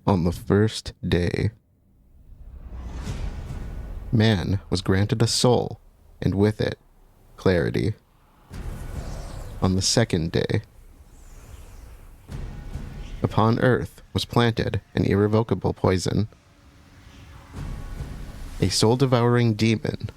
On the first day, man was granted a soul, and with it, clarity. On the second day, upon earth was planted an irrevocable poison. A soul-devouring demon.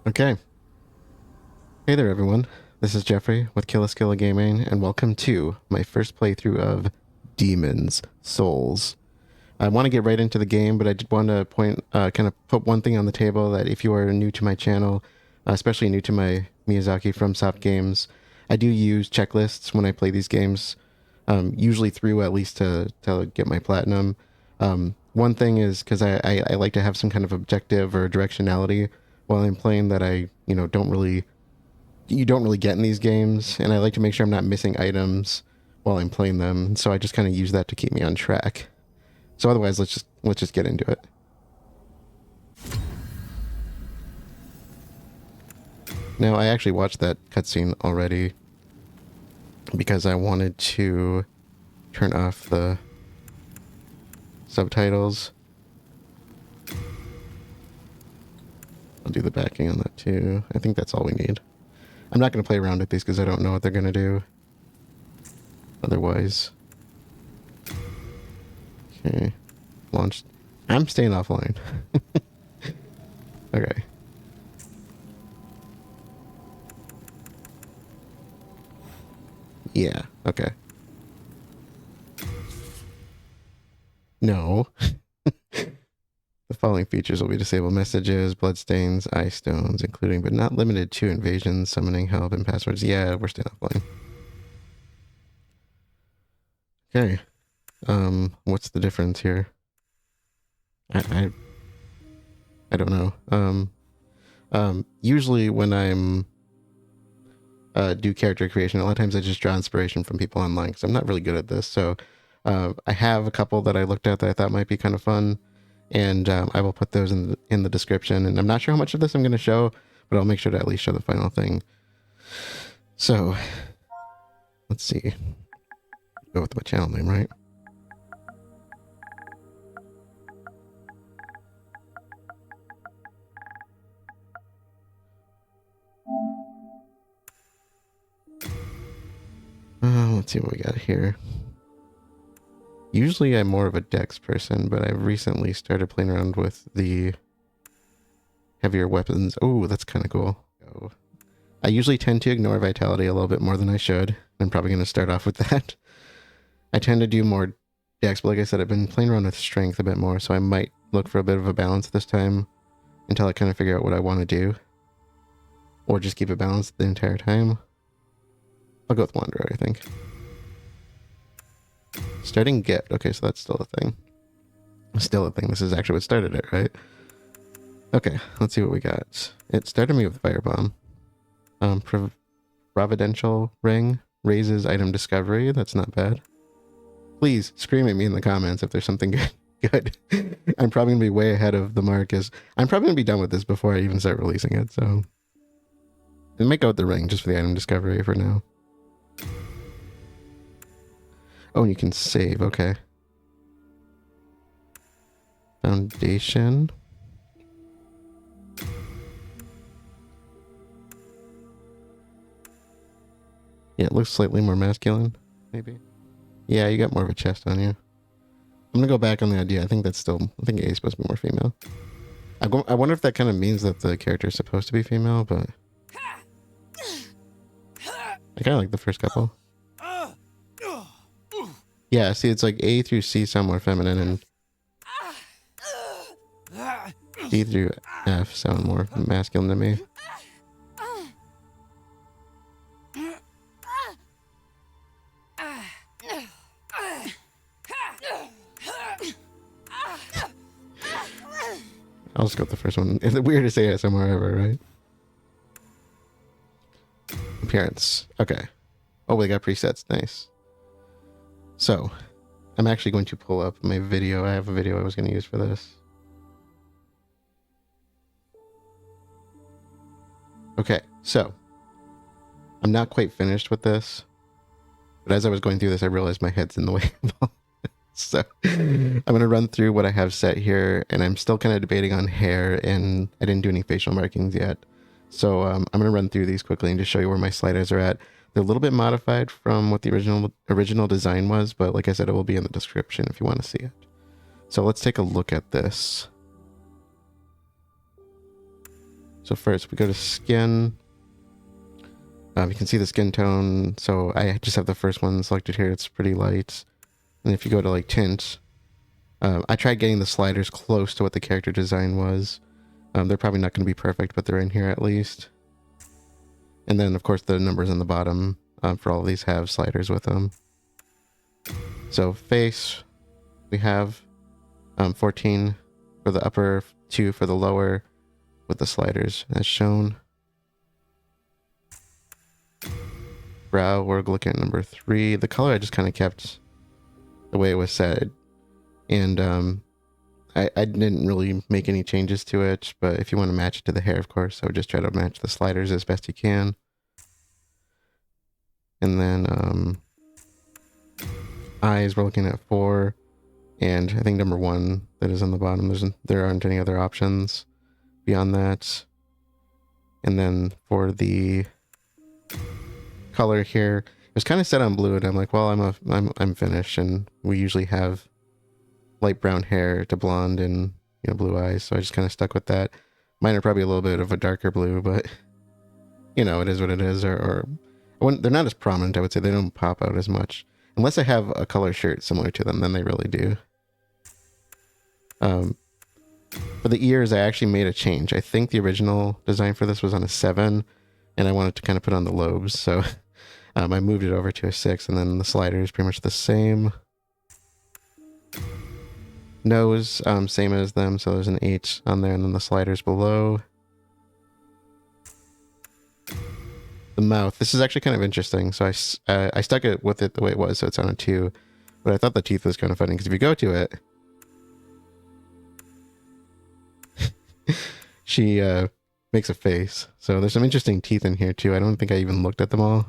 Okay. Hey there, everyone. This is Jeffrey with Killaskila Gaming, and welcome to my first playthrough of Demons Souls. I want to get right into the game, but I did want to kind of put one thing on the table that if you are new to my channel, especially new to my Miyazaki from Soft Games, I do use checklists when I play these games, usually through at least to get my platinum. One thing is because I like to have some kind of objective or directionality while I'm playing that you don't really get in these games, and I like to make sure I'm not missing items while I'm playing them. So I just kind of use that to keep me on track. So otherwise, let's just get into it. Now, I actually watched that cutscene already because I wanted to turn off the subtitles. I'll do the backing on that too. I think that's all we need. I'm not going to play around with these because I don't know what they're going to do otherwise. Okay. Launched. I'm staying offline. Okay. Yeah, okay. No. The following features will be disabled: messages, bloodstains, eye stones, including but not limited to invasions, summoning help, and passwords. Yeah, we're staying offline. Okay. What's the difference here? I don't know. Usually when I'm do character creation, a lot of times I just draw inspiration from people online because I'm not really good at this. So I have a couple that I looked at that I thought might be kind of fun, and I will put those in the description. And I'm not sure how much of this I'm going to show, but I'll make sure to at least show the final thing. So let's see. Go with my channel name, right? Let's see what we got here. Usually I'm more of a dex person, but I've recently started playing around with the heavier weapons. Oh, that's kind of cool. I usually tend to ignore vitality a little bit more than I should. I'm probably going to start off with that. I tend to do more dex, but like I said, I've been playing around with strength a bit more, so I might look for a bit of a balance this time until I kind of figure out what I want to do. Or just keep it balanced the entire time. I'll go with Wanderer, I think. Starting get. Okay, so that's still a thing. Still a thing. This is actually what started it, right? Okay, let's see what we got. It started me with Firebomb. Providential Ring raises item discovery. That's not bad. Please scream at me in the comments if there's something good. Good. I'm probably gonna be way ahead of the mark. I'm probably gonna be done with this before I even start releasing it. So I might go with the ring just for the item discovery for now. Oh, and you can save. Okay. Foundation. Yeah, it looks slightly more masculine, maybe. Yeah, you got more of a chest on you. I'm gonna go back on the idea. I think that's still. I think A is supposed to be more female. I wonder if that kind of means that the character is supposed to be female, but I kind of like the first couple. Yeah, see, it's like A through C sound more feminine, and D through F sound more masculine to me. I'll just go with the first one. It's weird to say ASMR ever, right? Appearance. Okay. Oh, we got presets. Nice. So, I'm actually going to pull up my video. I have a video I was going to use for this. Okay, so I'm not quite finished with this, but as I was going through this, I realized my head's in the way. So I'm going to run through what I have set here, and I'm still kind of debating on hair, and I didn't do any facial markings yet. So I'm going to run through these quickly and just show you where my sliders are at. They're a little bit modified from what the original design was, but like I said, it will be in the description if you want to see it. So let's take a look at this. So first, we go to skin. You can see the skin tone. So I just have the first one selected here. It's pretty light. And if you go to like tint, I tried getting the sliders close to what the character design was. They're probably not going to be perfect, but they're in here at least. And then of course the numbers on the bottom for all of these have sliders with them. So face, we have 14 for the upper, 2 for the lower, with the sliders as shown. Brow, we're looking at number 3. The color I just kind of kept the way it was set, and I didn't really make any changes to it, but if you want to match it to the hair, of course, I would just try to match the sliders as best you can. And then eyes, we're looking at 4, and I think number 1 that is on the bottom, there aren't any other options beyond that. And then for the color here, it was kind of set on blue, and I'm like, well, I'm finished, and we usually have light brown hair to blonde and, you know, blue eyes, so I just kind of stuck with that. Mine are probably a little bit of a darker blue, but you know, it is what it is. Or they're not as prominent, I would say. They don't pop out as much unless I have a color shirt similar to them, then they really do. For the ears, I actually made a change. I think the original design for this was on a 7, and I wanted to kind of put on the lobes, so I moved it over to a 6, and then the slider is pretty much the same. Nose, same as them, so there's an 8 on there, and then the sliders below. The mouth, this is actually kind of interesting, so I stuck it with it the way it was, so it's on a 2, but I thought the teeth was kind of funny, because if you go to it, she makes a face, so there's some interesting teeth in here too. I don't think I even looked at them all.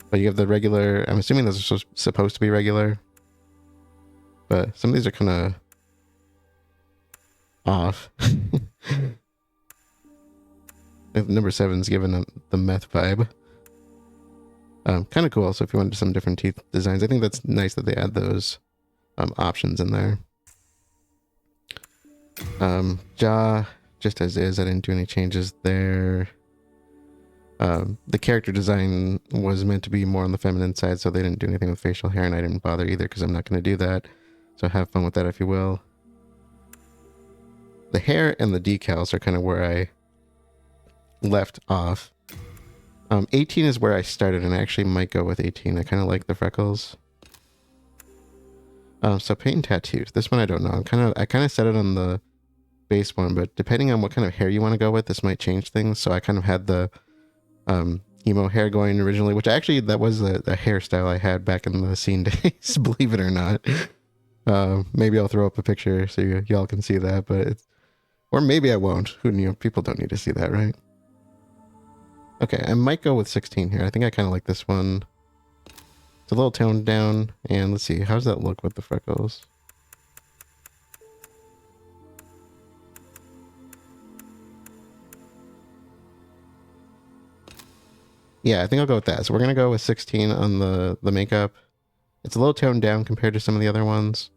But you have the regular, I'm assuming those are supposed to be regular. But some of these are kind of off. Number 7's giving the meth vibe. Kind of cool, so if you wanted some different teeth designs, I think that's nice that they add those options in there. Jaw, just as is, I didn't do any changes there. The character design was meant to be more on the feminine side, so they didn't do anything with facial hair, and I didn't bother either because I'm not going to do that. So have fun with that if you will. The hair and the decals are kind of where I left off. 18 is where I started, and I actually might go with 18. I kind of like the freckles. So paint and tattoos. This one I don't know. I kind of set it on the base one, but depending on what kind of hair you want to go with, this might change things. So I kind of had the emo hair going originally, which actually that was a hairstyle I had back in the scene days, believe it or not. Maybe I'll throw up a picture so y'all can see that, but it's, or maybe I won't. Who knew? People don't need to see that, right? Okay, I might go with 16 here. I think I kind of like this one. It's a little toned down, and let's see, how does that look with the freckles? Yeah, I think I'll go with that. So we're going to go with 16 on the makeup. It's a little toned down compared to some of the other ones.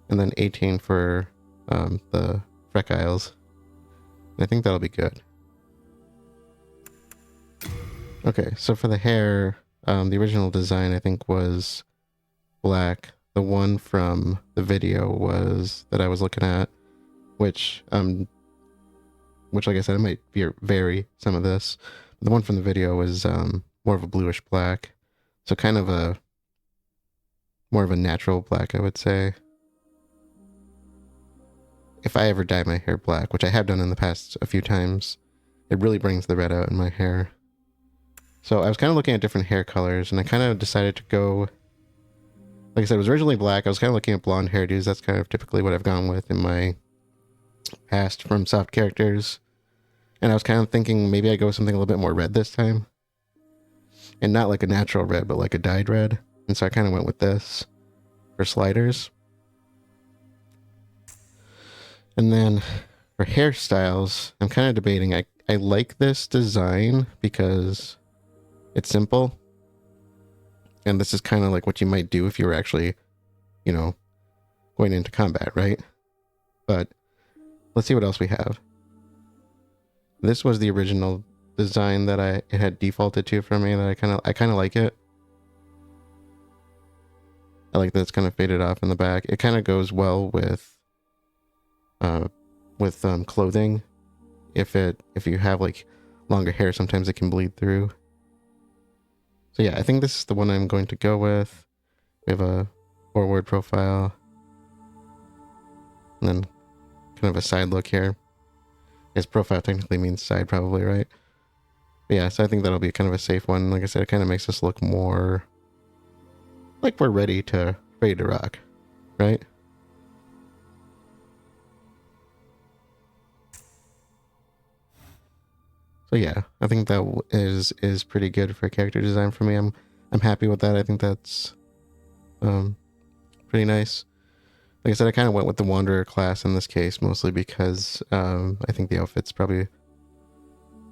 And then 18 for the freckles. And I think that'll be good. Okay, so for the hair, the original design I think was black. The one from the video was that I was looking at, which like I said, it might vary some of this. The one from the video was more of a bluish black, so kind of a more of a natural black, I would say. If I ever dye my hair black, which I have done in the past a few times, it really brings the red out in my hair. So I was kind of looking at different hair colors, and I kind of decided to go, like I said, it was originally black. I was kind of looking at blonde hairdos. That's kind of typically what I've gone with in my past from soft characters. And I was kind of thinking maybe I go with something a little bit more red this time. And not like a natural red, but like a dyed red. And so I kind of went with this for sliders. And then for hairstyles, I'm kind of debating. I like this design because it's simple. And this is kind of like what you might do if you were actually, you know, going into combat, right? But let's see what else we have. This was the original design that it had defaulted to for me, that I kind of like it. I like that it's kind of faded off in the back. It kind of goes well with clothing. If you have like longer hair, sometimes it can bleed through. So yeah, I think this is the one I'm going to go with. We have a forward profile. And then kind of a side look here. His profile technically means side probably, right? But yeah, so I think that'll be kind of a safe one. Like I said, it kind of makes us look more like we're ready to rock, right? So yeah, I think that is pretty good for character design for me. I'm happy with that. I think that's pretty nice. Like I said, I kind of went with the Wanderer class in this case, mostly because I think the outfit's probably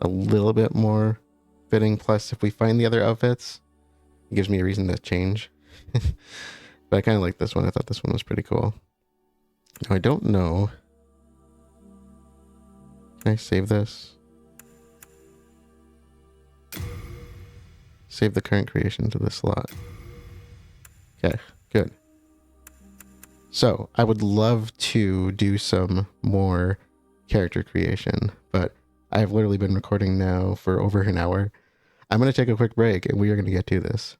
a little bit more fitting. Plus, if we find the other outfits, it gives me a reason to change. But I kind of like this one. I thought this one was pretty cool. Now, I don't know. Can I save this? Save the current creation to the slot. Okay, good. So, I would love to do some more character creation, but I have literally been recording now for over an hour. I'm going to take a quick break, and we are going to get to this.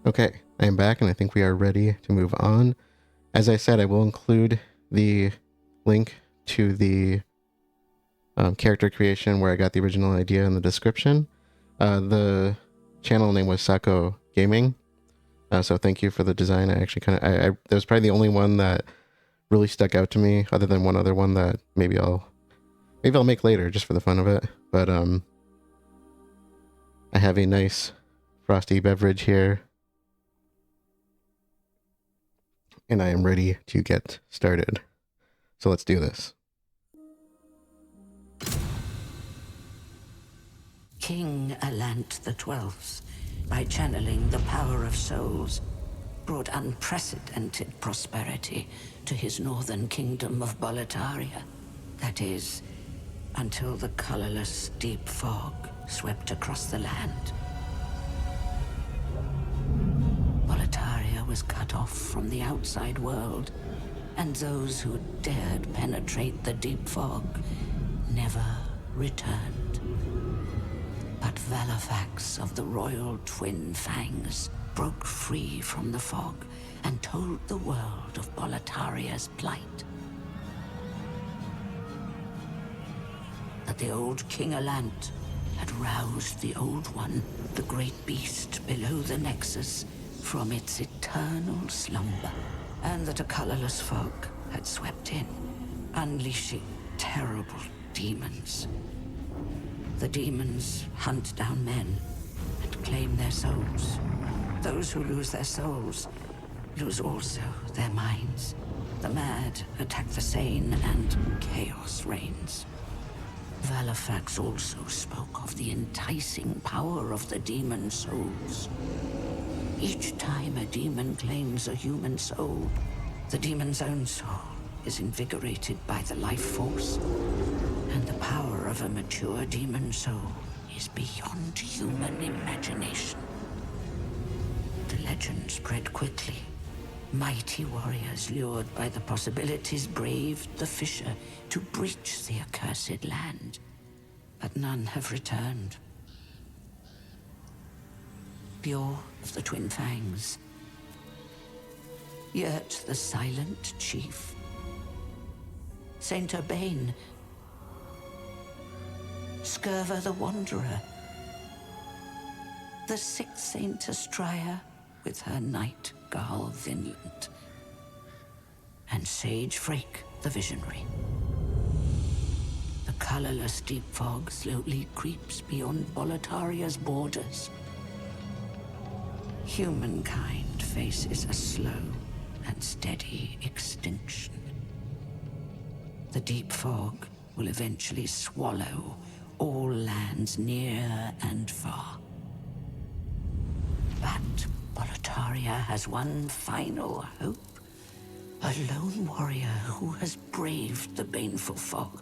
Okay, I am back, and I think we are ready to move on. As I said, I will include the link to the character creation where I got the original idea in the description. The channel name was Sako Gaming. So thank you for the design. I actually that was probably the only one that really stuck out to me, other than one other one that maybe I'll make later just for the fun of it. But I have a nice frosty beverage here, and I am ready to get started. So let's do this. King Alant XII, by channeling the power of souls, brought unprecedented prosperity to his northern kingdom of Boletaria. That is, until the colorless deep fog swept across the land. Boletaria was cut off from the outside world, and those who dared penetrate the deep fog never returned. But Valifax of the royal twin fangs broke free from the fog and told the world of Boletaria's plight. That the old King Alant had roused the Old One, the great beast below the Nexus, from its eternal slumber, and that a colorless fog had swept in, unleashing terrible demons. The demons hunt down men and claim their souls. Those who lose their souls lose also their minds. The mad attack the sane, and chaos reigns. Valifax also spoke of the enticing power of the demon souls. Each time a demon claims a human soul, the demon's own soul is invigorated by the life force, and the power of a mature demon soul is beyond human imagination. The legend spread quickly. Mighty warriors lured by the possibilities braved the fissure to breach the accursed land, but none have returned. Bjor of the Twin Fangs, Yurt the Silent Chief, Saint Urbane, Skirva the Wanderer, the sixth Saint Astraea with her Night Garl Vinland, and Sage Frake the Visionary. The colorless deep fog slowly creeps beyond Boletaria's borders. Humankind faces a slow and steady extinction. The deep fog will eventually swallow all lands near and far. But Boletaria has one final hope. A lone warrior who has braved the baneful fog.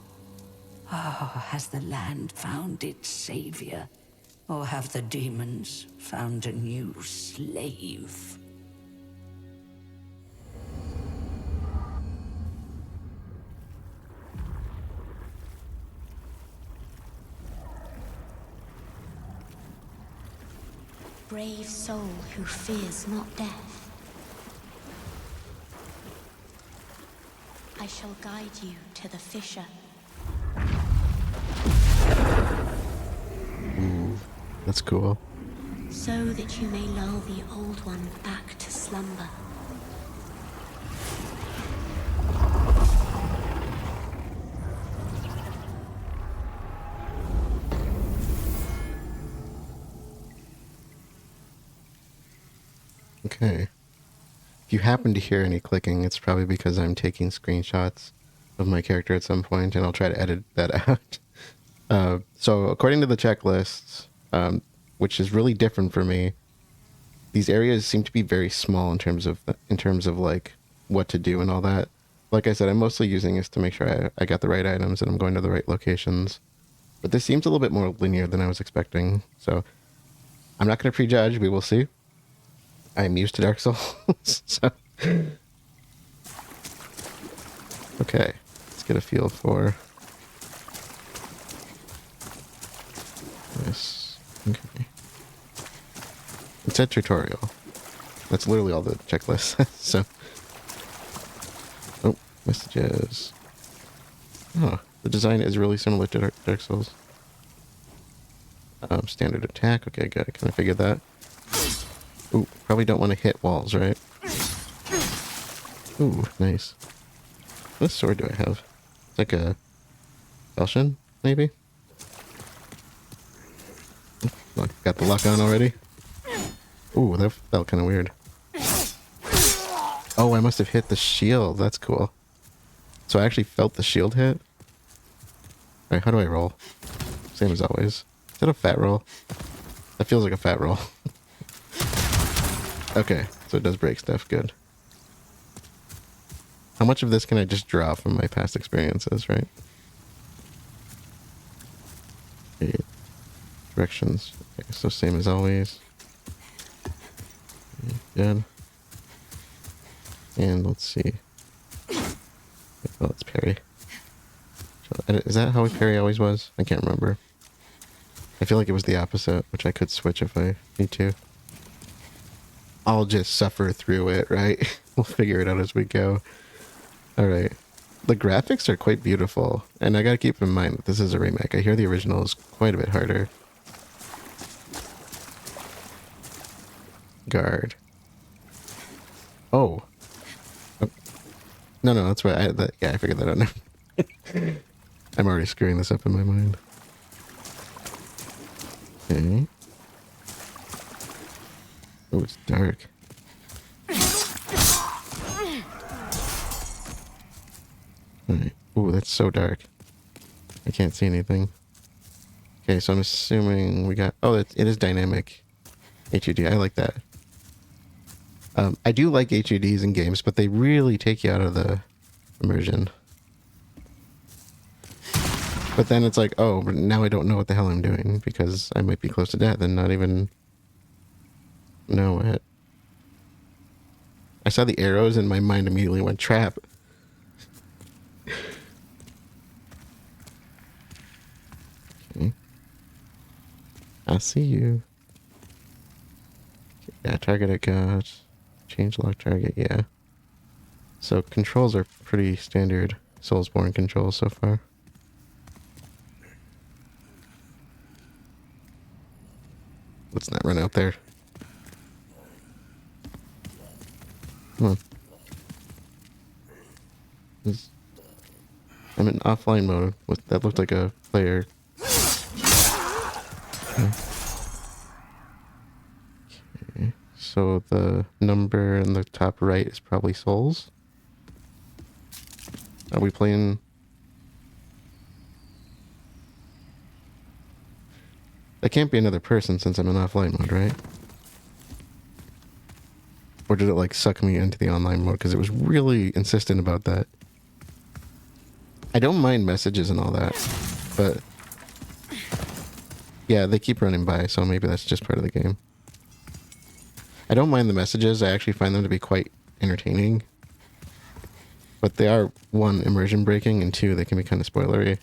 Oh, has the land found its savior? Or have the demons found a new slave? Brave soul who fears not death. I shall guide you to the fissure. That's cool. So that you may lull the Old One back to slumber. Okay. If you happen to hear any clicking, it's probably because I'm taking screenshots of my character at some point, and I'll try to edit that out. So according to the checklists, which is really different for me, these areas seem to be very small in terms of like what to do and all that. Like I said, I'm mostly using this to make sure I got the right items and I'm going to the right locations. But this seems a little bit more linear than I was expecting. So I'm not going to prejudge. We will see. I'm used to Dark Souls. So. Okay, let's get a feel for this. Okay. It said tutorial. That's literally all the checklist. So, oh, messages. Oh, the design is really similar to Dark Souls. Standard attack. Okay, good. I kind of figured that. Ooh, probably don't want to hit walls, right? Ooh, nice. What sword do I have? It's like a falchion, maybe? Oh, got the lock on already. Ooh, that felt kind of weird. Oh, I must have hit the shield. That's cool. So I actually felt the shield hit. Alright, how do I roll? Same as always. Is that a fat roll? That feels like a fat roll. Okay, so it does break stuff. Good. How much of this can I just draw from my past experiences, right? Okay. Directions. Okay, so same as always. Okay, good. And let's see. Oh, it's parry. Is that how parry always was? I can't remember. I feel like it was the opposite, which I could switch if I need to. I'll just suffer through it, right? We'll figure it out as we go. All right. The graphics are quite beautiful, and I gotta keep in mind that this is a remake. I hear the original is quite a bit harder. Guard. Oh. Oh. No, no, that's right. Yeah, I figured that out now. I'm already screwing this up in my mind. Okay. Oh, it's dark. Alright. Ooh, that's so dark. I can't see anything. Okay, so I'm assuming we got... Oh, it is dynamic HUD. I like that. I do like HUDs in games, but they really take you out of the immersion. But then it's like, oh, but now I don't know what the hell I'm doing because I might be close to death and not even know it. I saw the arrows and my mind immediately went trap. Okay. I see you. Yeah, target I got. Change lock target, yeah. So controls are pretty standard Soulsborne controls so far. Let's not run out there. Come on. I'm in offline mode. That looked like a player. Okay. Okay. So the number in the top right is probably souls. Are we playing? That can't be another person since I'm in offline mode, right? Or did it like suck me into the online mode? Because it was really insistent about that. I don't mind messages and all that, but yeah, they keep running by, so maybe that's just part of the game. I don't mind the messages. I actually find them to be quite entertaining. But they are, one, immersion breaking, and two, they can be kind of spoilery.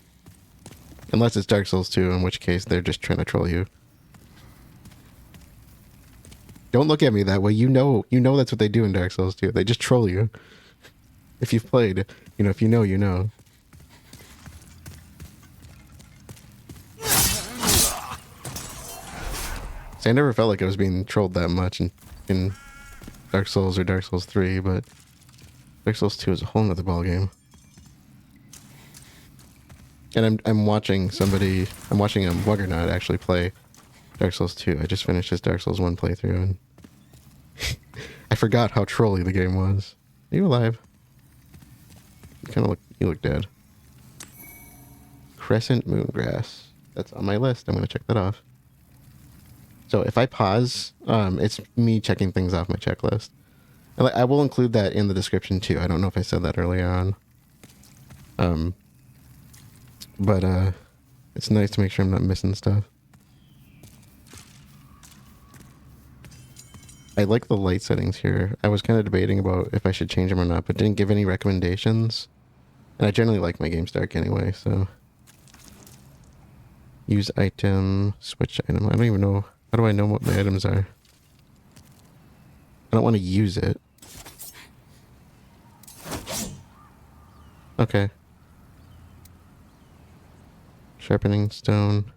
Unless it's Dark Souls 2, in which case they're just trying to troll you. Don't look at me that way. You know that's what they do in Dark Souls 2. They just troll you. If you've played, if you know, you know. See, I never felt like I was being trolled that much in Dark Souls or Dark Souls 3, but Dark Souls 2 is a whole nother ballgame. And I'm watching Wuggernaut actually play Dark Souls 2. I just finished his Dark Souls 1 playthrough, and I forgot how trolly the game was. Are you alive? You look dead. Crescent Moongrass. That's on my list. I'm going to check that off. So if I pause, it's me checking things off my checklist. I will include that in the description too. I don't know if I said that earlier on. But it's nice to make sure I'm not missing stuff. I like the light settings here. I was kind of debating about if I should change them or not, but didn't give any recommendations. And I generally like my games dark anyway, so... Use item, switch item. I don't even know. How do I know what my items are? I don't want to use it. Okay. Sharpening stone.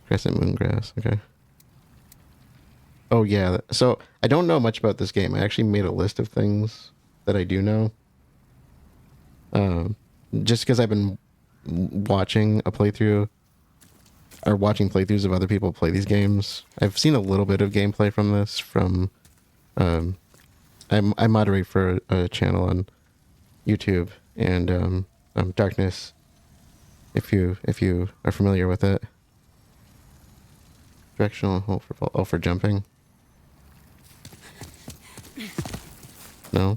Crescent moongrass. Okay. Oh yeah. So I don't know much about this game. I actually made a list of things that I do know. Just because I've been watching a playthrough or watching playthroughs of other people play these games. I've seen a little bit of gameplay from this from I moderate for a channel on YouTube, and Darkness, if you are familiar with it. Directional hold for jumping. No.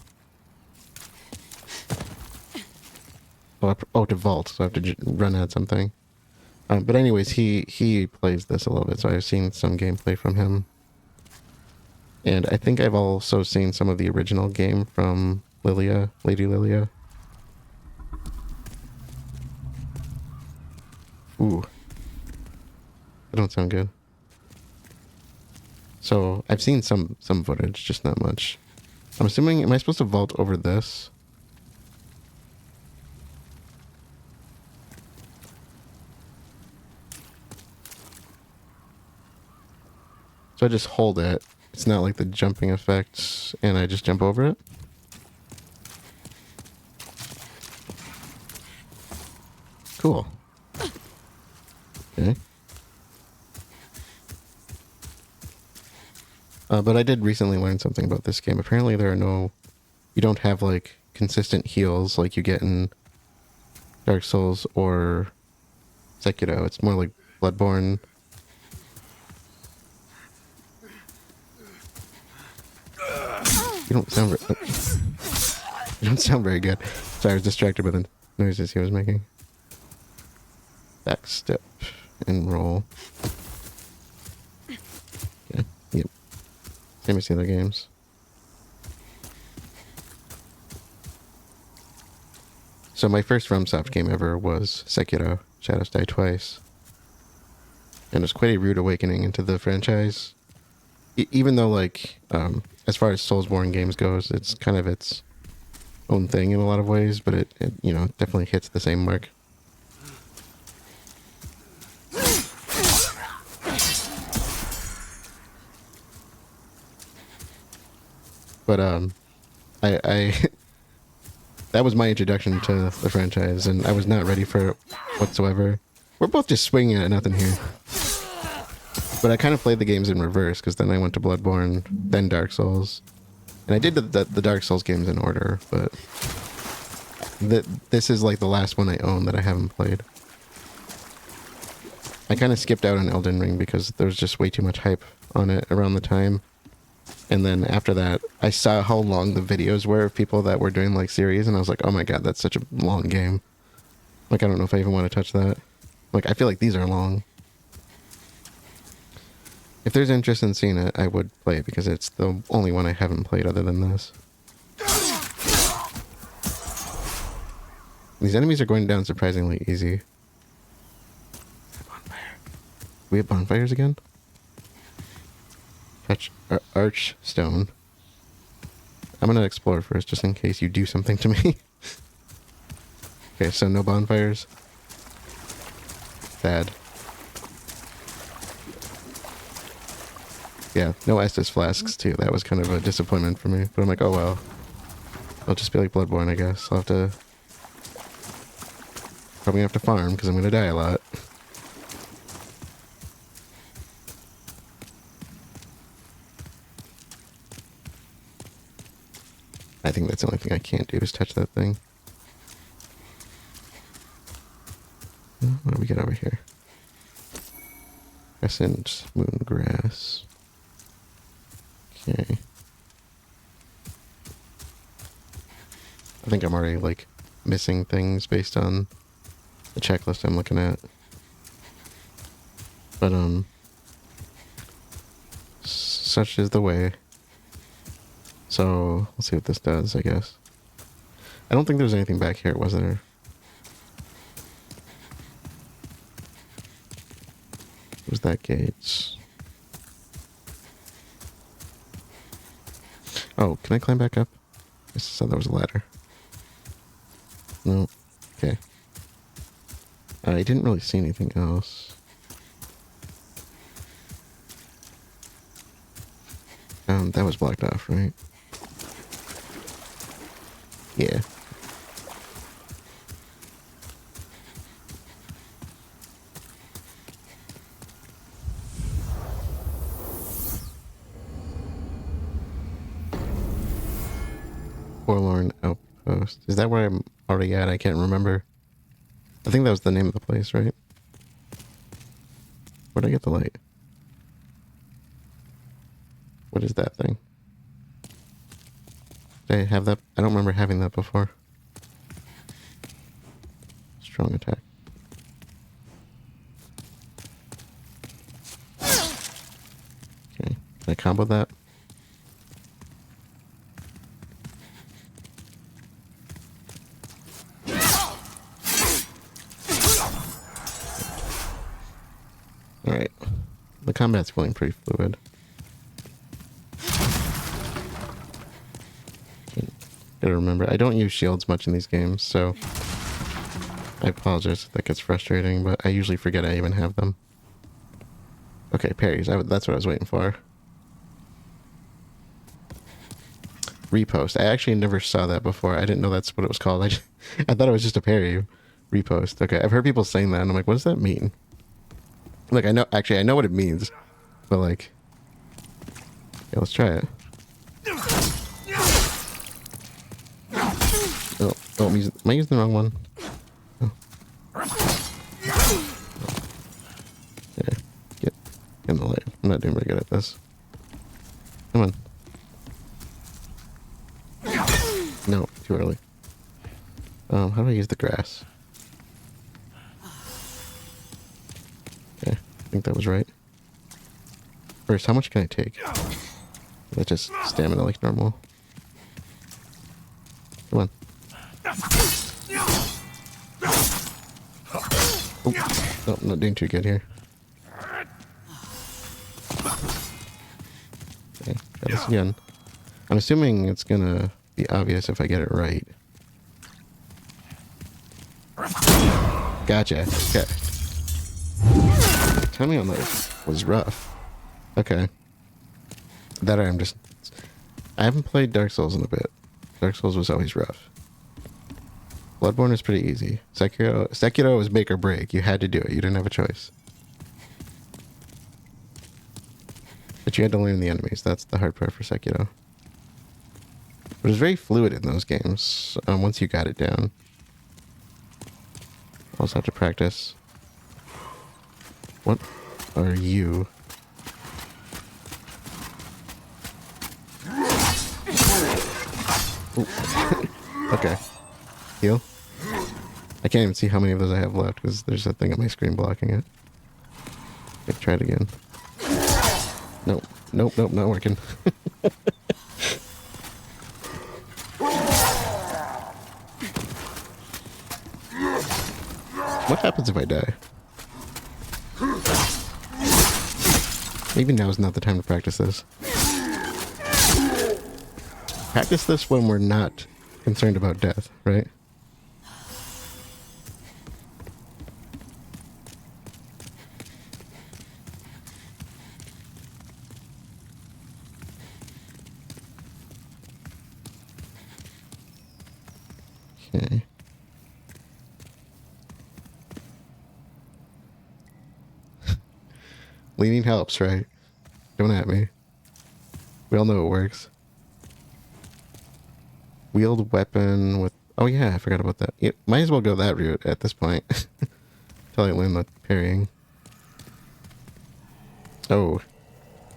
To vault, so I have to run at something. But anyways, he plays this a little bit, so I've seen some gameplay from him. And I think I've also seen some of the original game from Lilia, Lady Lilia. Ooh. That don't sound good. So I've seen some footage, just not much. I'm assuming, am I supposed to vault over this? So I just hold it. It's not like the jumping effects, and I just jump over it. Cool. Okay. But I did recently learn something about this game. Apparently there are no... You don't have, like, consistent heals like you get in Dark Souls or Sekiro. It's more like Bloodborne. You don't sound you don't sound very good. Sorry, I was distracted by the noises he was making. Backstep and roll. Okay, yep. Same as the other games. So my first FromSoft game ever was Sekiro, Shadows Die Twice. And it was quite a rude awakening into the franchise. Even though, like, as far as Soulsborne games goes, it's kind of its own thing in a lot of ways, but it you know, definitely hits the same mark. But I that was my introduction to the franchise, and I was not ready for it whatsoever. We're both just swinging at nothing here. But I kind of played the games in reverse, because then I went to Bloodborne, then Dark Souls. And I did the Dark Souls games in order, but this is like the last one I own that I haven't played. I kind of skipped out on Elden Ring because there was just way too much hype on it around the time. And then after that, I saw how long the videos were of people that were doing like series, and I was like, oh my god, that's such a long game. Like, I don't know if I even want to touch that. Like, I feel like these are long. If there's interest in seeing it, I would play it because it's the only one I haven't played other than this. These enemies are going down surprisingly easy. Bonfire. We have bonfires again? Fetch arch stone. I'm gonna explore first, just in case you do something to me. Okay, so no bonfires. Bad. Yeah, no Estus flasks too. That was kind of a disappointment for me. But I'm like, oh well. I'll just be like Bloodborne, I guess. I'll have to... Probably have to farm, because I'm gonna die a lot. I think that's the only thing I can't do is touch that thing. What do we get over here? Crescent moon grass. Okay. I think I'm already, like, missing things based on the checklist I'm looking at. But, such is the way. So, let's see what this does, I guess. I don't think there's anything back here, was there? Was that gates? Oh, can I climb back up? I just saw there was a ladder. No. Okay. I didn't really see anything else. That was blocked off, right? Yeah. Forlorn Outpost. Is that where I'm already at? I can't remember. I think that was the name of the place, right? Where'd I get the light? What is that thing? Did I have that? I don't remember having that before. Strong attack. Okay. Can I combo that? Alright. The combat's feeling pretty fluid. Gotta remember, I don't use shields much in these games, so I apologize if that gets frustrating, but I usually forget I even have them. Okay, parries. That's what I was waiting for. Repost. I actually never saw that before. I didn't know that's what it was called. I thought it was just a parry. Repost. Okay, I've heard people saying that, and I'm like, what does that mean? Like, I know what it means, but like, yeah, let's try it. Oh, am I using the wrong one? Oh. Yeah, get in the light. I'm not doing very good at this. Come on. No, too early. How do I use the grass? Okay, I think that was right. First, how much can I take? That's just stamina like normal. Come on. Oh, I'm not doing too good here. Okay, try this again. I'm assuming it's gonna be obvious if I get it right. Gotcha. Okay. Timing on that was rough. Okay. That I'm just... I haven't played Dark Souls in a bit. Dark Souls was always rough. Bloodborne is pretty easy. Sekiro was make or break. You had to do it. You didn't have a choice. But you had to learn the enemies. That's the hard part for Sekiro. But it was very fluid in those games once you got it down. Also have to practice. What are you? Okay. Heal. I can't even see how many of those I have left because there's a thing on my screen blocking it. Okay, try it again. Nope. Nope, not working. What happens if I die? Maybe now is not the time to practice this. Practice this when we're not concerned about death, right? Okay. Leaning helps, right? Don't at me. We all know it works. Wield weapon with... Oh yeah, I forgot about that. Yeah, might as well go that route at this point. Until I learn the parrying. Oh.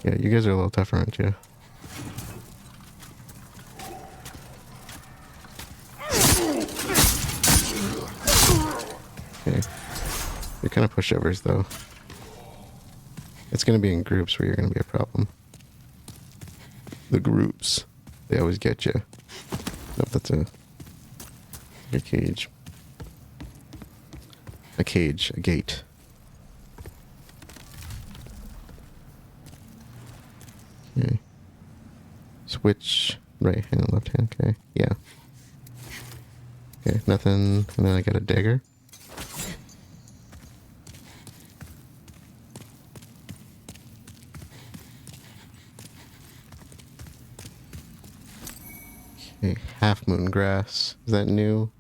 Yeah, you guys are a little tougher, aren't you? Okay. You're kind of pushovers, though. It's going to be in groups where you're going to be a problem. The groups. They always get you. Nope, that's a cage. A cage. A gate. Okay. Switch right hand, left hand. Okay. Yeah. Okay, nothing. And then I got a dagger. Okay, half moon grass. Is that new?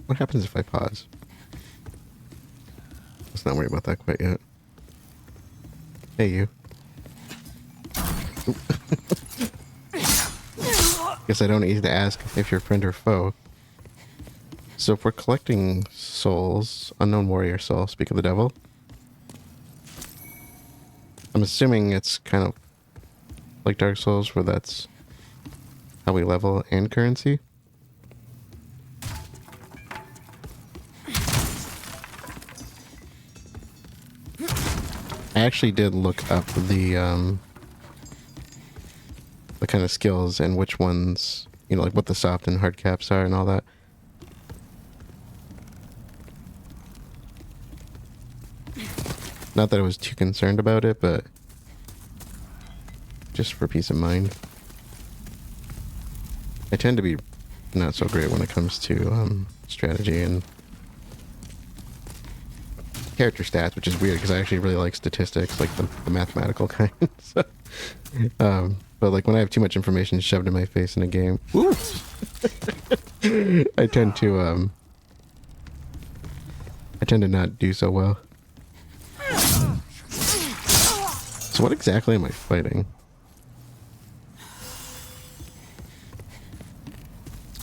What happens if I pause? Let's not worry about that quite yet. Hey, you. Guess I don't need to ask if you're friend or foe. So if we're collecting souls, unknown warrior soul, speak of the devil. I'm assuming it's kind of like Dark Souls, where that's how we level and currency. I actually did look up the kind of skills and which ones, you know, like what the soft and hard caps are and all that. Not that I was too concerned about it, but just for peace of mind. I tend to be not so great when it comes to strategy and character stats, which is weird because I actually really like statistics, like the mathematical kind. So, but like when I have too much information shoved in my face in a game, I tend to not do so well. So what exactly am I fighting?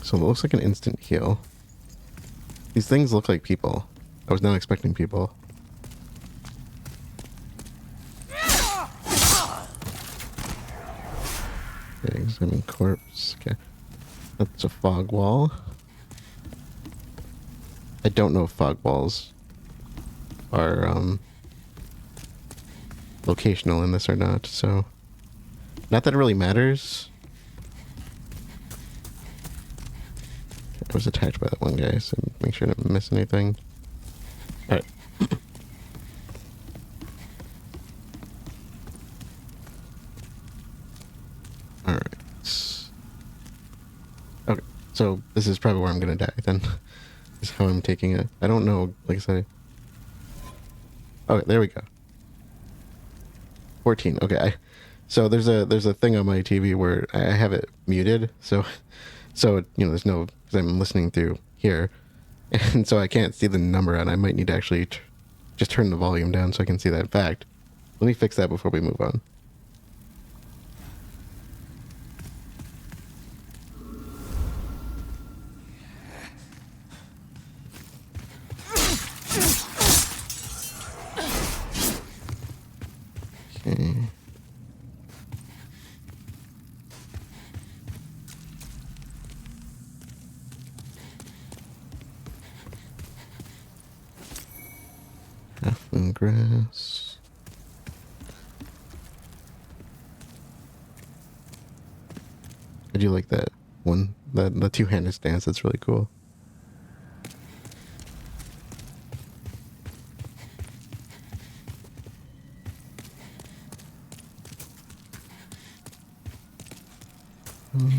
So it looks like an instant heal. These things look like people. I was not expecting people. Okay, examine corpse. Okay. That's a fog wall. I don't know if fog walls are locational in this or not, so not that it really matters. I was attacked by that one guy, so make sure I didn't miss anything. Alright. Alright. Okay, so this is probably where I'm gonna die then. Is how I'm taking it. I don't know, like I said. Okay, there we go. 14. Okay, so there's a thing on my TV where I have it muted, so there's no, because I'm listening through here, and so I can't see the number, and I might need to actually just turn the volume down so I can see that fact. Let me fix that before we move on. Okay. Halfling grass. I do like that one, the two-handed stance. That's really cool.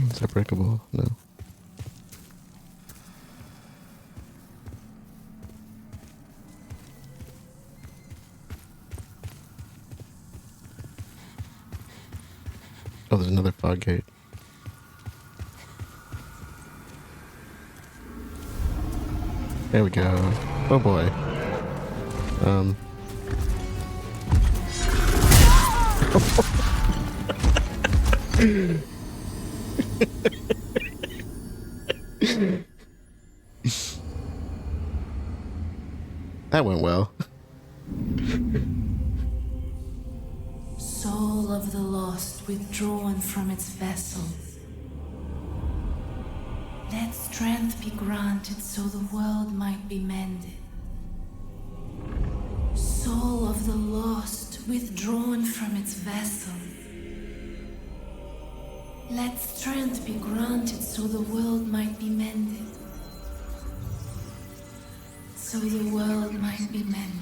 Is that breakable? No. Oh, there's another fog gate. There we go. Oh boy. That went well. Soul of the lost withdrawn from its vessel. Let strength be granted so the world might be mended. Soul of the lost withdrawn from its vessel. Let strength be granted so the world might be mended. So the world might be mended.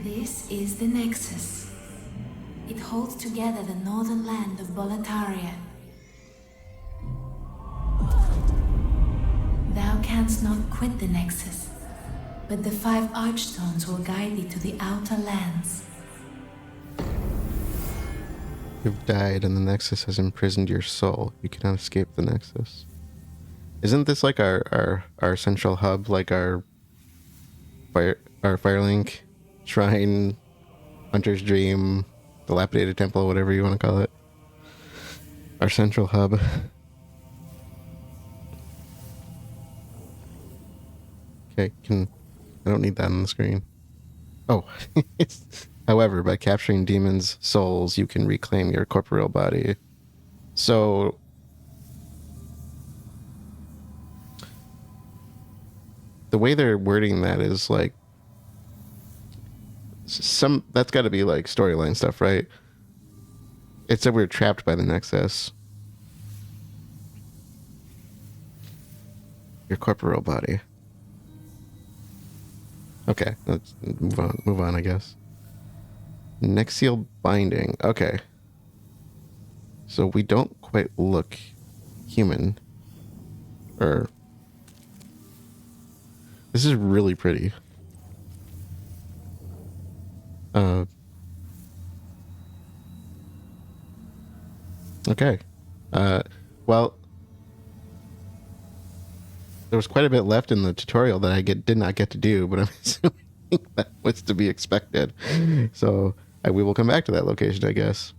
This is the Nexus. It holds together the northern land of Boletaria. Thou canst not quit the Nexus, but the 5 archstones will guide thee to the outer lands. You've died and the Nexus has imprisoned your soul. You cannot escape the Nexus. Isn't this like our central hub, like our Firelink Shrine, Hunter's Dream, Dilapidated Temple, whatever you want to call it? Our central hub. Okay, I don't need that on the screen. Oh. However, by capturing demons' souls, you can reclaim your corporeal body. So the way they're wording that is like, some that's got to be like storyline stuff, right? It said we were trapped by the Nexus. Your corporeal body. Okay, let's move on. Move on, I guess. Nexial binding. Okay. So we don't quite look human. Or this is really pretty. Okay. Well, there was quite a bit left in the tutorial that I did not get to do, but I'm assuming that was to be expected. So we will come back to that location, I guess.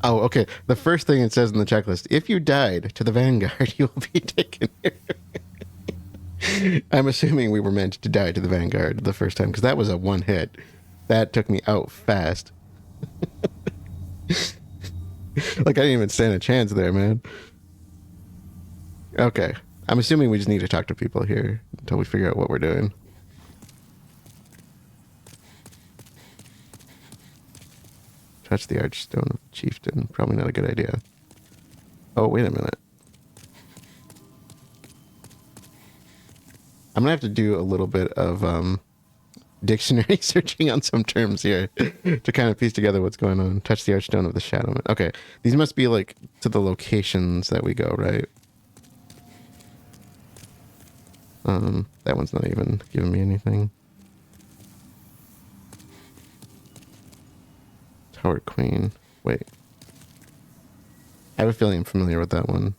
Oh, okay. The first thing it says in the checklist: if you died to the Vanguard, you will be taken here. I'm assuming we were meant to die to the Vanguard the first time, because that was a one hit. That took me out fast. Like, I didn't even stand a chance there, man. Okay. I'm assuming we just need to talk to people here until we figure out what we're doing. Touch the Archstone of Chieftain. Probably not a good idea. Oh, wait a minute. I'm gonna have to do a little bit of dictionary searching on some terms here to kind of piece together what's going on. Touch the Archstone of the Shadowman. Okay, these must be like to the locations that we go, right? That one's not even giving me anything. Tower Queen. Wait. I have a feeling I'm familiar with that one.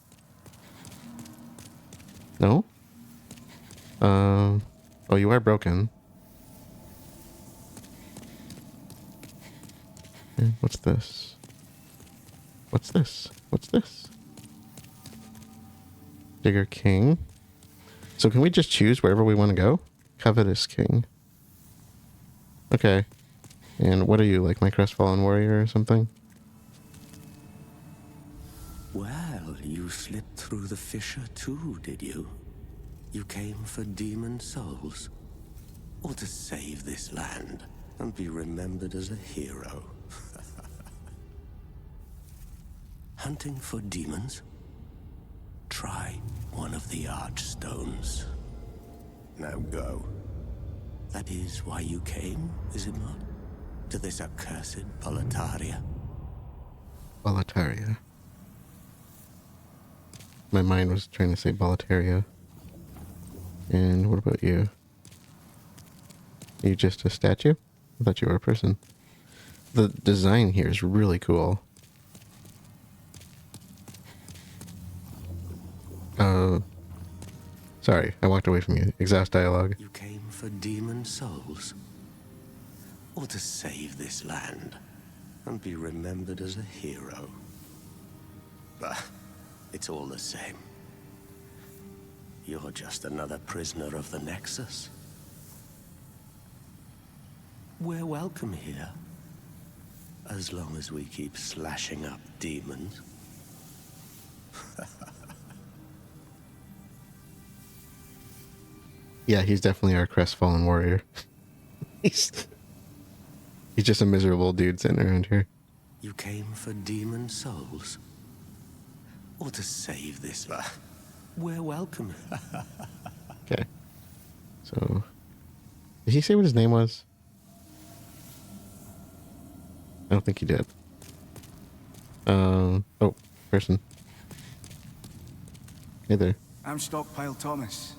No? Oh, you are broken. Okay, what's this? What's this? What's this? Digger King. So can we just choose wherever we want to go? Covetous King. Okay. And what are you, like my crestfallen warrior or something? Well, you slipped through the fissure too, did you? You came for demon souls? Or to save this land and be remembered as a hero? Hunting for demons? Try one of the Archstones. Now go. That is why you came, is it not? To this accursed Boletaria? Boletaria. My mind was trying to say Boletaria. And what about you? Are you just a statue? I thought you were a person. The design here is really cool. Sorry, I walked away from you. Exhaust dialogue. You came for demon souls? Or to save this land and be remembered as a hero? Bah, it's all the same. You're just another prisoner of the Nexus. We're welcome here, as long as we keep slashing up demons. Yeah, he's definitely our crestfallen warrior. he's just a miserable dude sitting around here. You came for demon souls? Or to save this? We're welcome. Okay. So, did he say what his name was? I don't think he did. Oh, person. Hey there. I'm Stockpile Thomas.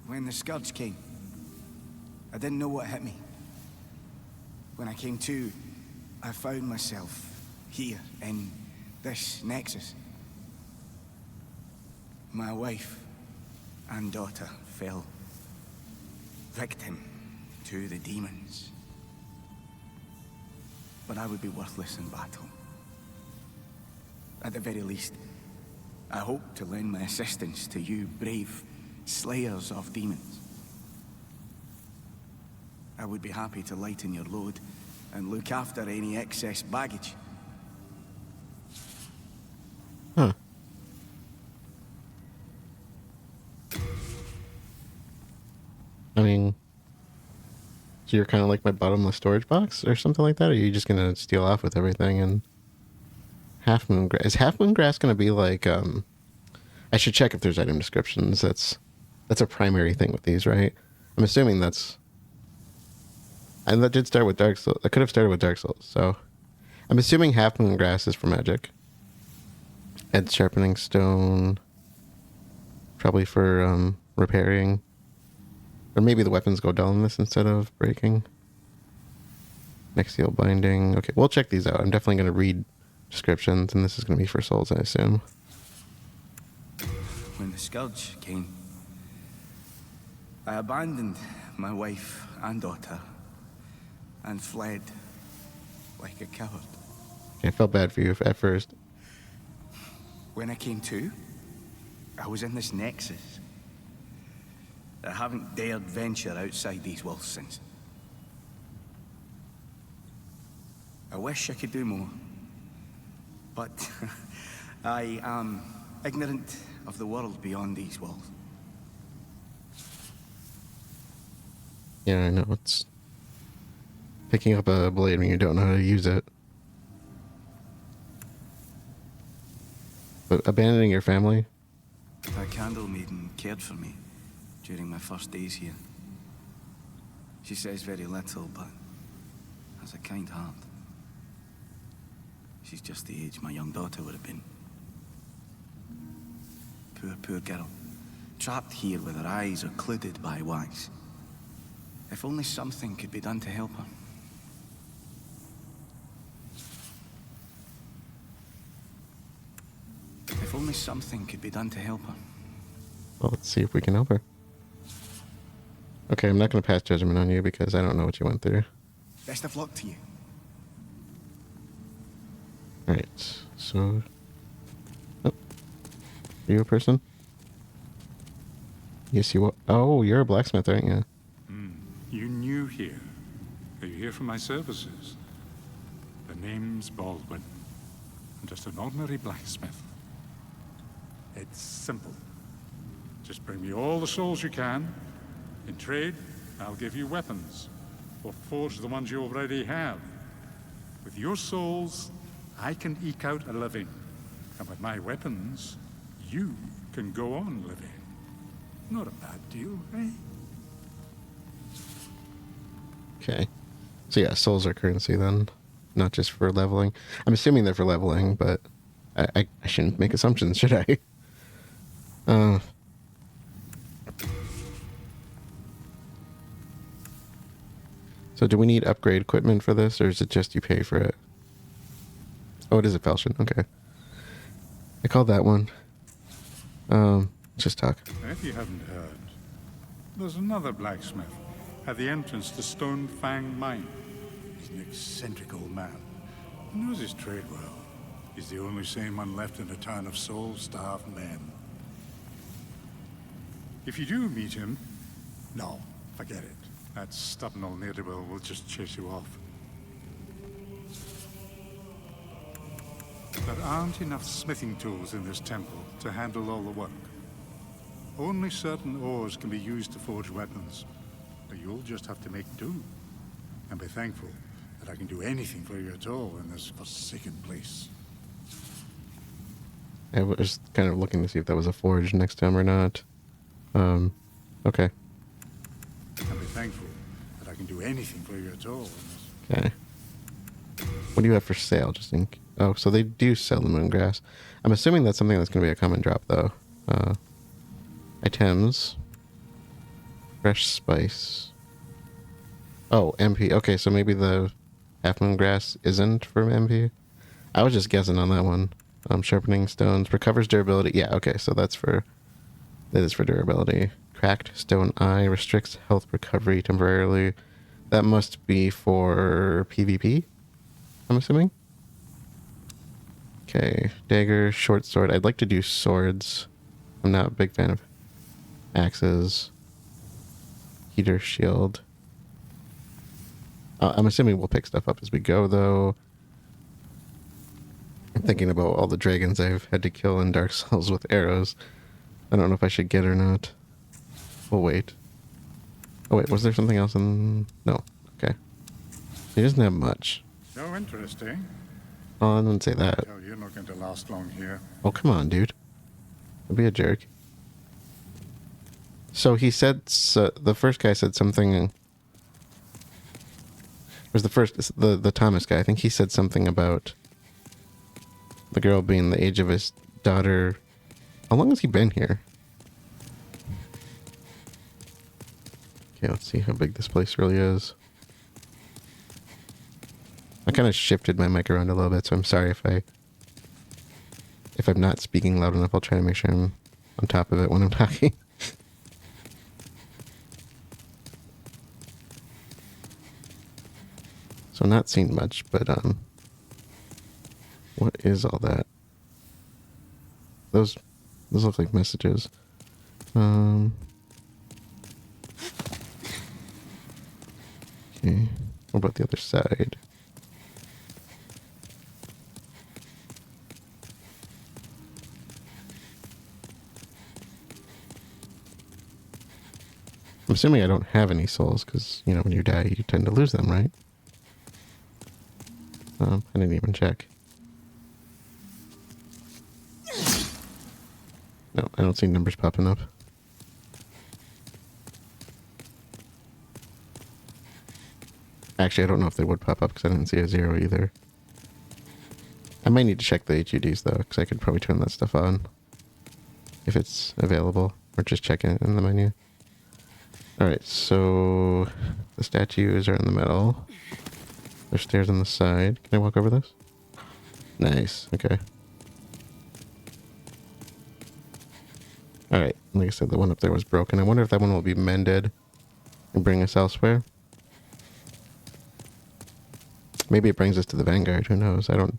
When the Scourge came, I didn't know what hit me. When I came to, I found myself here in this Nexus. My wife and daughter fell victim to the demons. But I would be worthless in battle. At the very least, I hope to lend my assistance to you brave slayers of demons. I would be happy to lighten your load and look after any excess baggage. Huh. I mean, so you're kind of like my bottomless storage box or something like that? Or are you just gonna steal off with everything? And Half Moon Grass, is Half Moon Grass gonna be like? I should check if there's item descriptions. That's a primary thing with these, right? I'm assuming that's. And that did start with Dark Souls. That could have started with Dark Souls. So I'm assuming Half Moon Grass is for magic. Edge Sharpening Stone. Probably for repairing. Or maybe the weapons go dull in this instead of breaking. Nexial Binding. Okay, we'll check these out. I'm definitely going to read descriptions, and this is going to be for souls, I assume. When the Scourge came, I abandoned my wife and daughter and fled like a coward. I felt bad for you at first. When I came to, I was in this Nexus. I haven't dared venture outside these walls since. I wish I could do more, but I am ignorant of the world beyond these walls. Yeah, I know. It's picking up a blade when you don't know how to use it. But abandoning your family? A candle maiden cared for me during my first days here. She says very little, but has a kind heart. She's just the age my young daughter would have been. Poor girl. Trapped here with her eyes occluded by wax. If only something could be done to help her. If only something could be done to help her. Well, let's see if we can help her. Okay, I'm not going to pass judgment on you because I don't know what you went through. Best of luck to you. Alright, so... Oh. Are you a person? Yes, you are. Oh, you're a blacksmith, aren't you? You new here. Are you here for my services? The name's Baldwin. I'm just an ordinary blacksmith. It's simple. Just bring me all the souls you can. In trade, I'll give you weapons. Or forge the ones you already have. With your souls, I can eke out a living. And with my weapons, you can go on living. Not a bad deal, eh? Okay. So yeah, souls are currency then. Not just for leveling. I'm assuming they're for leveling, but I shouldn't make assumptions, should I? So do we need upgrade equipment for this, or is it just you pay for it? Oh, it is a falchion. Okay. I called that one. Just talk. If you haven't heard, there's another blacksmith at the entrance to Stone Fang Mine. He's an eccentric old man. He knows his trade well. He's the only sane one left in a town of soul-starved men. If you do meet him, no, forget it. That stubborn old ne'er-do-well will just chase you off. There aren't enough smithing tools in this temple to handle all the work. Only certain ores can be used to forge weapons. But you'll just have to make do. And be thankful that I can do anything for you at all in this forsaken place. I was kind of looking to see if that was a forge next to him or not. Okay. And be thankful that I can do anything for you at all in this. Okay. What do you have for sale? Just think. Oh, so they do sell the moongrass. I'm assuming that's something that's going to be a common drop, though. Items. Fresh spice. Oh, MP. Okay, so maybe the half moon grass isn't from MP. I was just guessing on that one. Sharpening stones recovers durability. Yeah, okay, so that is for durability. Cracked stone eye restricts health recovery temporarily. That must be for PvP, I'm assuming. Okay, dagger, short sword. I'd like to do swords. I'm not a big fan of axes. Heater shield. I'm assuming we'll pick stuff up as we go, though. I'm thinking about all the dragons I've had to kill in Dark Souls with arrows. I don't know if I should get or not. We'll wait. Oh wait, was there something else in... No. Okay. He doesn't have much. So interesting. Oh, I didn't say that. Tell you're not going to last long here. Oh, come on, dude. Don't be a jerk. So he said... the first guy said something... It was the Thomas guy. I think he said something about the girl being the age of his daughter. How long has he been here? Okay, let's see how big this place really is. I kind of shifted my mic around a little bit, so I'm sorry if I'm not speaking loud enough. I'll try to make sure I'm on top of it when I'm talking. So not seen much, but what is all that? Those look like messages. Okay. What about the other side? I'm assuming I don't have any souls because, you know, when you die, you tend to lose them, right? I didn't even check. No, I don't see numbers popping up. Actually, I don't know if they would pop up because I didn't see a 0 either. I might need to check the HUDs though, because I could probably turn that stuff on if it's available, or just check it in the menu. Alright, so the statues are in the middle. There's stairs on the side. Can I walk over this? Nice, okay. Alright, like I said, the one up there was broken. I wonder if that one will be mended and bring us elsewhere. Maybe it brings us to the Vanguard, who knows? I don't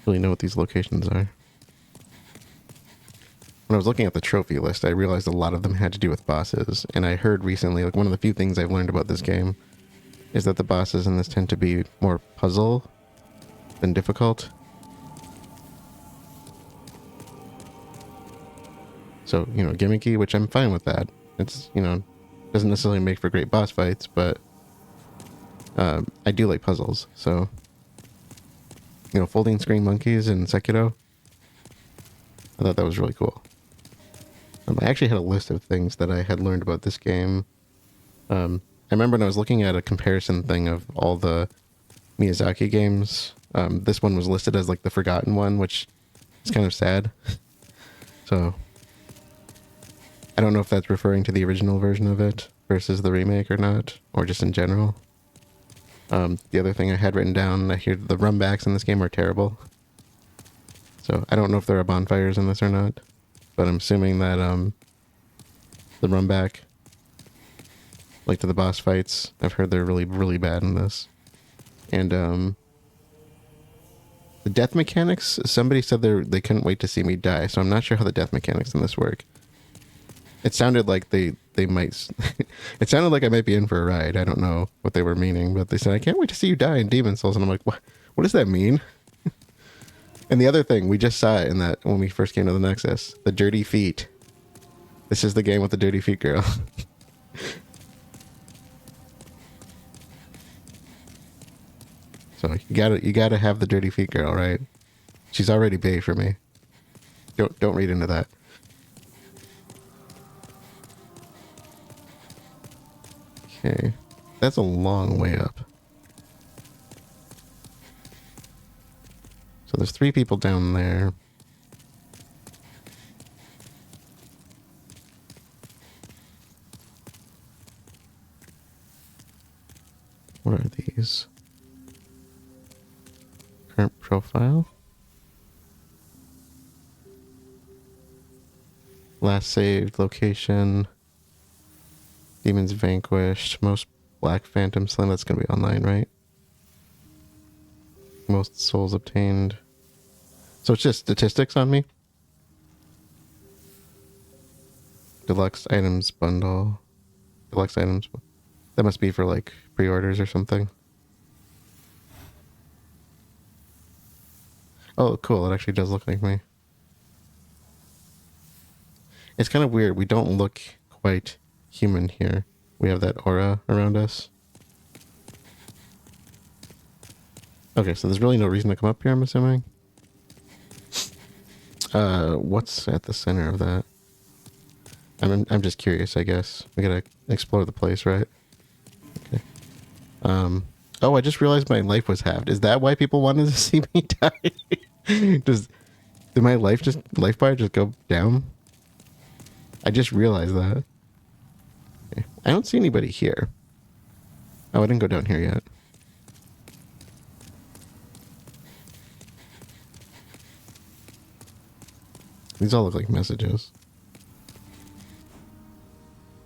really know what these locations are. When I was looking at the trophy list, I realized a lot of them had to do with bosses. And I heard recently, like, one of the few things I've learned about this game is that the bosses in this tend to be more puzzle than difficult. So, you know, gimmicky, which I'm fine with that. It's, you know, doesn't necessarily make for great boss fights, but I do like puzzles. So, you know, folding screen monkeys in Sekiro, I thought that was really cool. I actually had a list of things that I had learned about this game. I remember when I was looking at a comparison thing of all the Miyazaki games, this one was listed as like the forgotten one, which is kind of sad. So I don't know if that's referring to the original version of it versus the remake or not, or just in general. The other thing I had written down, I hear the runbacks in this game are terrible. So I don't know if there are bonfires in this or not, but I'm assuming that the runback, like to the boss fights, I've heard they're really, really bad in this. And the death mechanics, somebody said they couldn't wait to see me die, so I'm not sure how the death mechanics in this work. It sounded like they might... It sounded like I might be in for a ride. I don't know what they were meaning, but they said, I can't wait to see you die in Demon Souls. And I'm like, what does that mean? And the other thing, we just saw it in that when we first came to the Nexus. The dirty feet. This is the game with the dirty feet girl. So you gotta have the dirty feet girl, right? She's already bae for me. Don't read into that. Okay, that's a long way up. So there's 3 people down there. What are these? Current profile. Last saved location. Demons vanquished. Most black phantom slain. That's going to be online, right? Most souls obtained. So it's just statistics on me. Deluxe items bundle. Deluxe items. That must be for like pre-orders or something. Oh, cool. It actually does look like me. It's kind of weird. We don't look quite human here. we have that aura around us. Okay, so there's really no reason to come up here, I'm assuming. What's at the center of that? I'm just curious, I guess. We gotta explore the place, right? Okay. Oh, I just realized my life was halved. Is that why people wanted to see me die? Did my life bar just go down? I just realized that. Okay. I don't see anybody here. Oh, I didn't go down here yet. These all look like messages.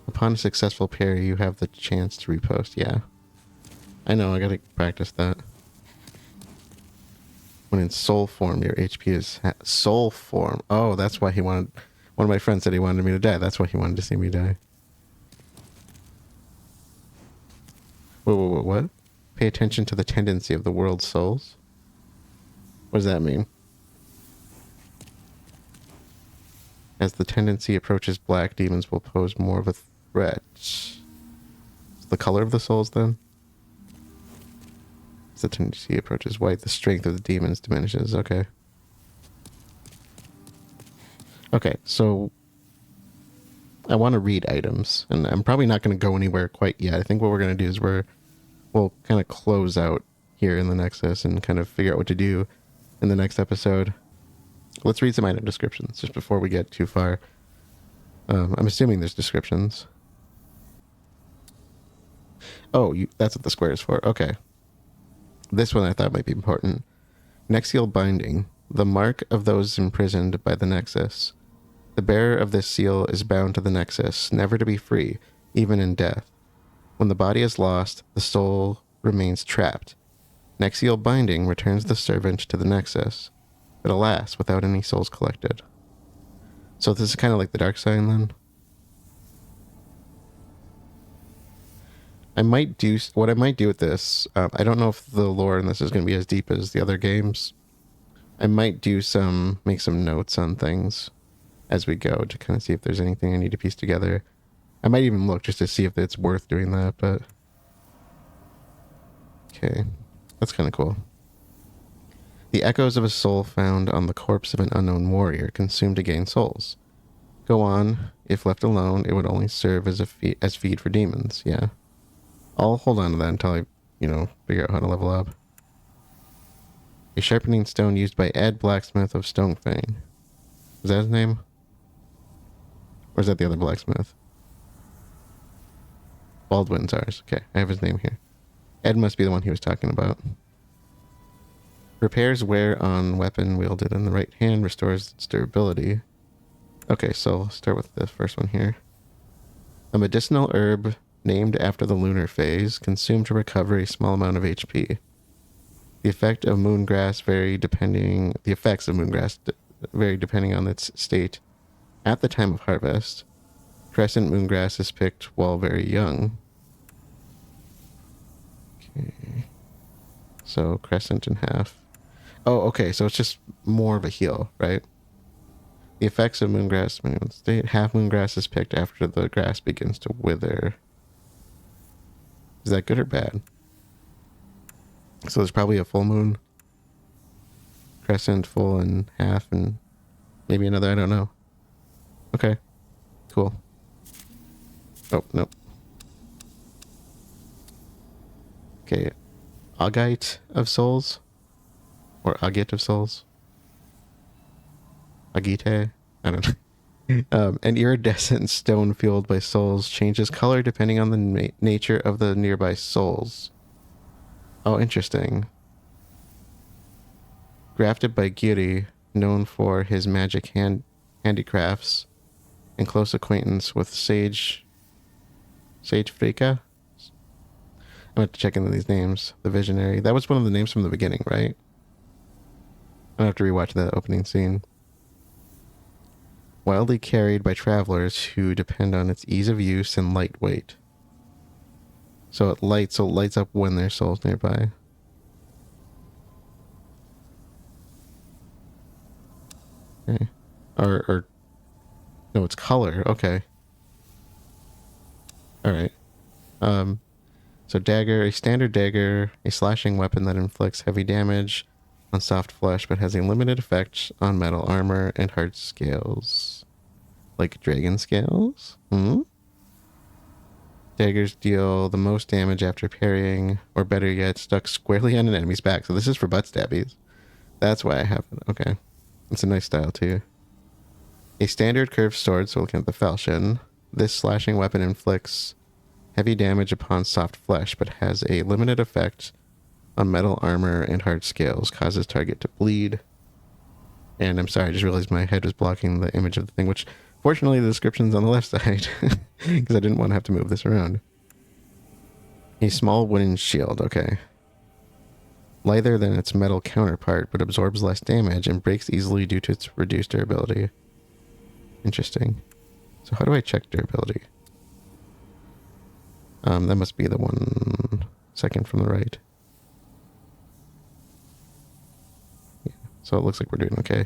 Upon a successful parry, you have the chance to repost. Yeah. I know, I gotta practice that. When in soul form, your HP is soul form. Oh, that's why he wanted... One of my friends said he wanted me to die. That's why he wanted to see me die. Whoa, what? Pay attention to the tendency of the world's souls? What does that mean? As the tendency approaches black, demons will pose more of a threat. It's the color of the souls, then? As the tendency approaches white, the strength of the demons diminishes. Okay. Okay, so... I want to read items, and I'm probably not going to go anywhere quite yet. I think what we're going to do is we'll kind of close out here in the Nexus and kind of figure out what to do in the next episode. Let's read some item descriptions just before we get too far. I'm assuming there's descriptions. Oh, that's what the square is for. Okay. This one I thought might be important. Nexial binding. The mark of those imprisoned by the Nexus. The bearer of this seal is bound to the Nexus, never to be free, even in death. When the body is lost, the soul remains trapped. Nexial binding returns the servant to the Nexus, but alas, without any souls collected. So this is kind of like the dark sign, then? What I might do with this, I don't know if the lore in this is going to be as deep as the other games. I might make some notes on things as we go to kind of see if there's anything I need to piece together. I might even look just to see if it's worth doing that, but... Okay, that's kind of cool. The echoes of a soul found on the corpse of an unknown warrior consumed to gain souls. Go on. If left alone, it would only serve as feed for demons. Yeah. I'll hold on to that until I, figure out how to level up. A sharpening stone used by Ed Blacksmith of Stonefang. Is that his name? Or is that the other blacksmith? Baldwin's ours. Okay, I have his name here. Ed must be the one he was talking about. Repairs wear on weapon wielded in the right hand, restores its durability. Okay, so I'll start with the first one here. A medicinal herb named after the lunar phase, consumed to recover a small amount of HP. The effects of moongrass vary depending on its state at the time of harvest. Crescent moongrass is picked while very young. Okay. So crescent and half. Oh, okay, so it's just more of a heal, right? The effects of moongrass state. Half moongrass is picked after the grass begins to wither. Is that good or bad? So there's probably a full moon. Crescent, full, and half, and maybe another, I don't know. Okay. Cool. Oh, nope. Okay. Agite of Souls? Or Agate of Souls? Agite? I don't know. An iridescent stone fueled by souls changes color depending on the nature of the nearby souls. Oh, interesting. Grafted by Giri, known for his magic handicrafts and close acquaintance with Sage Frika? I'm going to have to check into these names. The Visionary. That was one of the names from the beginning, right? I have to rewatch that opening scene. Wildly carried by travelers who depend on its ease of use and lightweight. So it lights up when there's souls nearby. Okay. No, it's color. Okay. Alright. So dagger, a standard dagger, a slashing weapon that inflicts heavy damage on soft flesh but has a limited effect on metal armor and hard scales. Like dragon scales? Daggers deal the most damage after parrying, or better yet, stuck squarely on an enemy's back. So this is for butt stabbies. That's why I have it. Okay. It's a nice style too. A standard curved sword, so looking at the falchion. This slashing weapon inflicts heavy damage upon soft flesh, but has a limited effect on metal armor and hard scales. Causes target to bleed. And I'm sorry, I just realized my head was blocking the image of the thing, which fortunately the description's on the left side, because I didn't want to have to move this around. A small wooden shield, okay. Lighter than its metal counterpart, but absorbs less damage and breaks easily due to its reduced durability. Interesting. So how do I check durability? That must be the one second from the right. Yeah, so it looks like we're doing okay.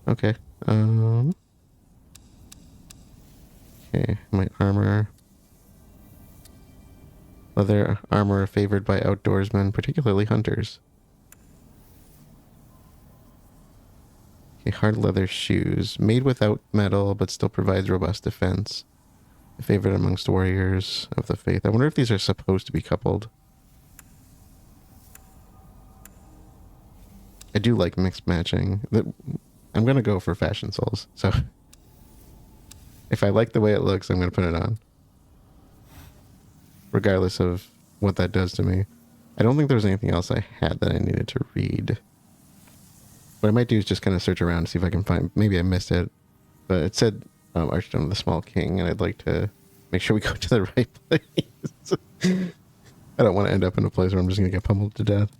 Okay. Okay, my armor. Leather armor favored by outdoorsmen, particularly hunters. Okay, hard leather shoes. Made without metal, but still provides robust defense. A favorite amongst warriors of the faith. I wonder if these are supposed to be coupled. I do like mixed matching. I'm going to go for fashion souls. So if I like the way it looks, I'm going to put it on. Regardless of what that does to me. I don't think there was anything else I had that I needed to read. What I might do is just kind of search around, see if I can find... Maybe I missed it. But it said Archstone of the Small King, and I'd like to make sure we go to the right place. I don't want to end up in a place where I'm just going to get pummeled to death.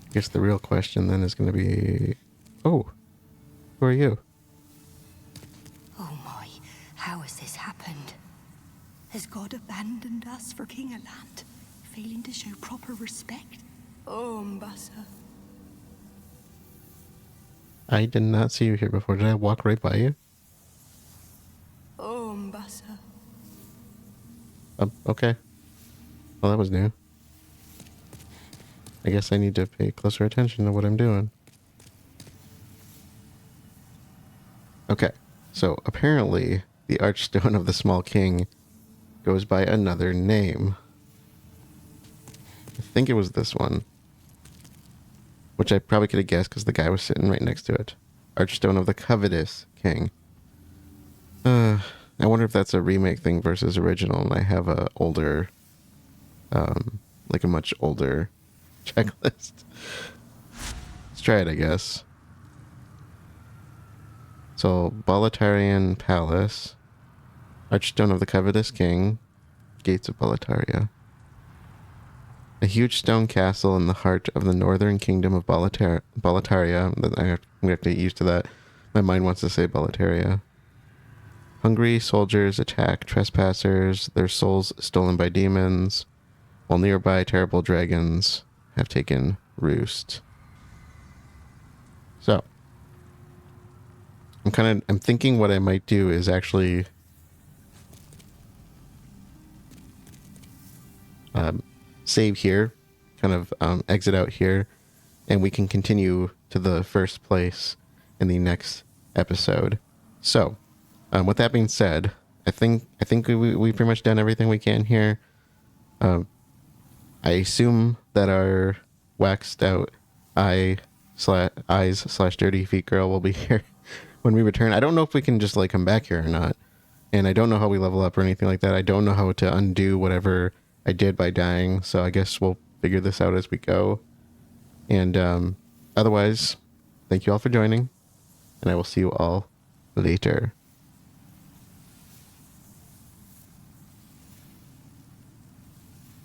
I guess the real question then is going to be... Oh, who are you? Oh my, how has this happened? Has God abandoned us for King Alant, failing to show proper respect? Oh, Mbasa. I did not see you here before. Did I walk right by you? Oh, Mbasa. Okay. Well, that was new. I guess I need to pay closer attention to what I'm doing. Okay. So, apparently, the Archstone of the Small King goes by another name. I think it was this one. Which I probably could have guessed because the guy was sitting right next to it. Archstone of the Covetous King. I wonder if that's a remake thing versus original, and I have a older, like a much older checklist. Let's try it, I guess. So, Boletarian Palace, Archstone of the Covetous King, Gates of Boletaria. A huge stone castle in the heart of the northern kingdom of Boletaria. I'm going to have to get used to that. My mind wants to say Boletaria. Hungry soldiers attack trespassers, their souls stolen by demons, while nearby terrible dragons have taken roost. So, I'm thinking what I might do is actually save here, kind of exit out here, and we can continue to the first place in the next episode. So, with that being said, I think we've pretty much done everything we can here. I assume that our waxed out eyes/dirty feet girl will be here when we return. I don't know if we can just like come back here or not, and I don't know how we level up or anything like that. I don't know how to undo whatever I did by dying, so I guess we'll figure this out as we go. And otherwise, thank you all for joining, and I will see you all later.